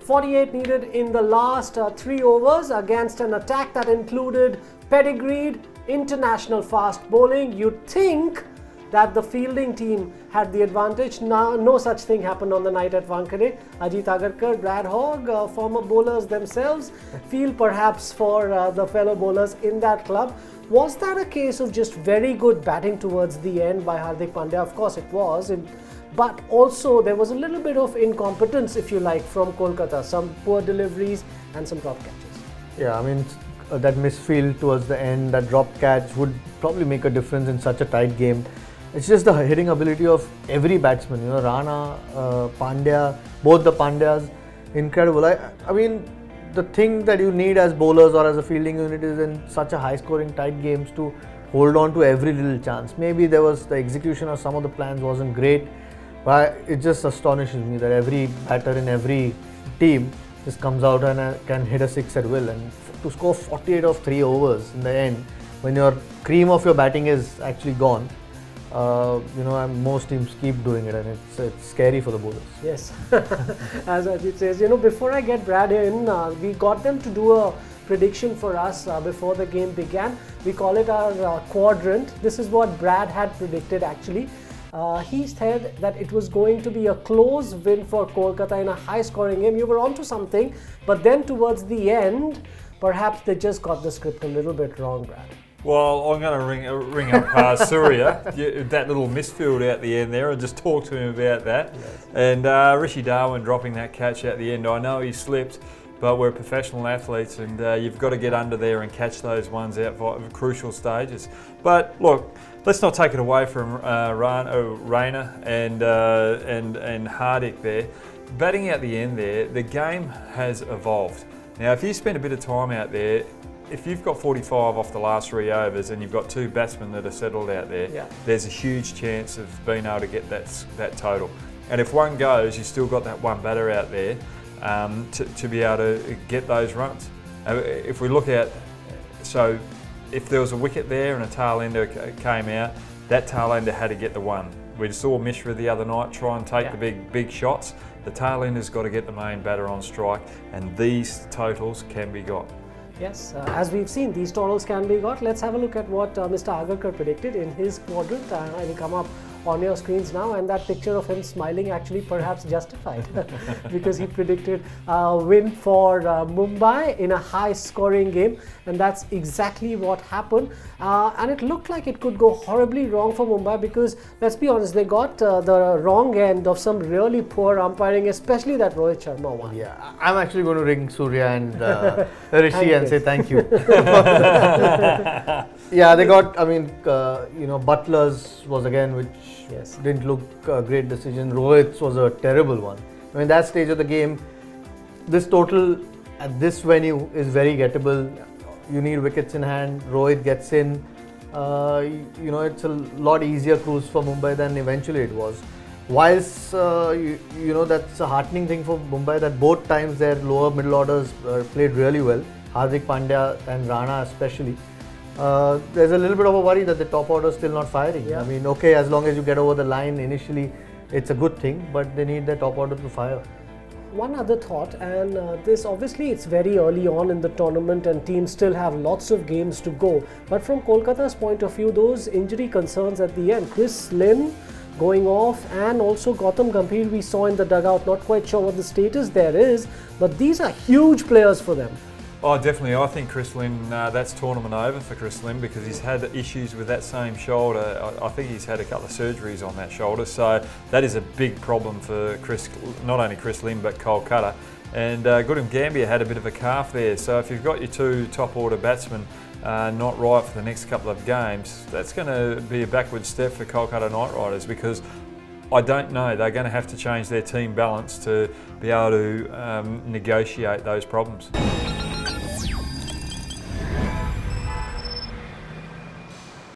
48 needed in the last 3 overs against an attack that included pedigreed international fast bowling. You'd think that the fielding team had the advantage. Now, no such thing happened on the night at Wankhede. Ajit, Agarkar, Brad Hogg, former bowlers themselves, feel perhaps for the fellow bowlers in that club. Was that a case of just very good batting towards the end by Hardik Pandya? Of course it was, but also there was a little bit of incompetence, if you like, from Kolkata. Some poor deliveries and some drop catches. Yeah, I mean, that misfield towards the end, that drop catch would probably make a difference in such a tight game. It's just the hitting ability of every batsman, you know, Rana, Pandya, both the Pandyas, incredible. I mean, the thing that you need as bowlers or as a fielding unit is in such a high-scoring tight games to hold on to every little chance. Maybe there was the execution of some of the plans wasn't great, but it just astonishes me that every batter in every team just comes out and can hit a 6 at will. And to score 48 of 3 overs in the end, when your cream of your batting is actually gone, you know, most teams keep doing it, and it's scary for the bowlers. Yes, as Ajit says, you know, before I get Brad in, we got them to do a prediction for us before the game began. We call it our quadrant. This is what Brad had predicted actually. He said that it was going to be a close win for Kolkata in a high-scoring game. You were onto something, but then towards the end, perhaps they just got the script a little bit wrong, Brad. Well, I'm going to ring up Surya, that little misfield out the end there, and just talk to him about that. Yes. And Rishi Darwin dropping that catch at the end. I know he slipped, but we're professional athletes, and you've got to get under there and catch those ones out for crucial stages. But look, let's not take it away from Raina and Hardik there. Batting out the end there, the game has evolved. Now, if you spend a bit of time out there, if you've got 45 off the last 3 overs and you've got 2 batsmen that are settled out there, there's a huge chance of being able to get that total. And if one goes, you've still got that one batter out there to be able to get those runs. If we look at, so if there was a wicket there and a tail ender came out, that tail ender had to get the one. We saw Mishra the other night try and take the big shots. The tail ender's got to get the main batter on strike, and these totals can be got. Yes, as we've seen, these totals can be got. Let's have a look at what Mr. Agarkar predicted in his quadrant. It will come up on your screens now, and that picture of him smiling actually perhaps justified because he predicted a win for Mumbai in a high-scoring game, and that's exactly what happened. And it looked like it could go horribly wrong for Mumbai because, let's be honest, they got the wrong end of some really poor umpiring, especially that Rohit Sharma one. Yeah, I'm actually going to ring Surya and Rishi and say thank you. Yeah, they got, I mean, you know, Butler's was again, which didn't look a great decision. Rohit's was a terrible one. I mean, that stage of the game, this total at this venue is very gettable. You need wickets in hand. Rohit gets in. You know, it's a lot easier cruise for Mumbai than eventually it was. Whilst, you know, that's a heartening thing for Mumbai that both times their lower middle orders played really well. Hardik Pandya and Rana especially. There's a little bit of a worry that the top order is still not firing. I mean, okay, as long as you get over the line initially, it's a good thing, but they need the top order to fire. One other thought, and this obviously it's very early on in the tournament and teams still have lots of games to go. But from Kolkata's point of view, those injury concerns at the end, Chris Lynn going off and also Gautam Gambhir we saw in the dugout, not quite sure what the status there is, but these are huge players for them. Oh, definitely. I think Chris Lynn, that's tournament over for Chris Lynn because he's had issues with that same shoulder. I think he's had a couple of surgeries on that shoulder. So that is a big problem for not only Chris Lynn, but Kolkata. And Gautam Gambhir had a bit of a calf there. So if you've got your 2 top order batsmen not right for the next couple of games, that's going to be a backward step for Kolkata Knight Riders because I don't know, they're going to have to change their team balance to be able to negotiate those problems.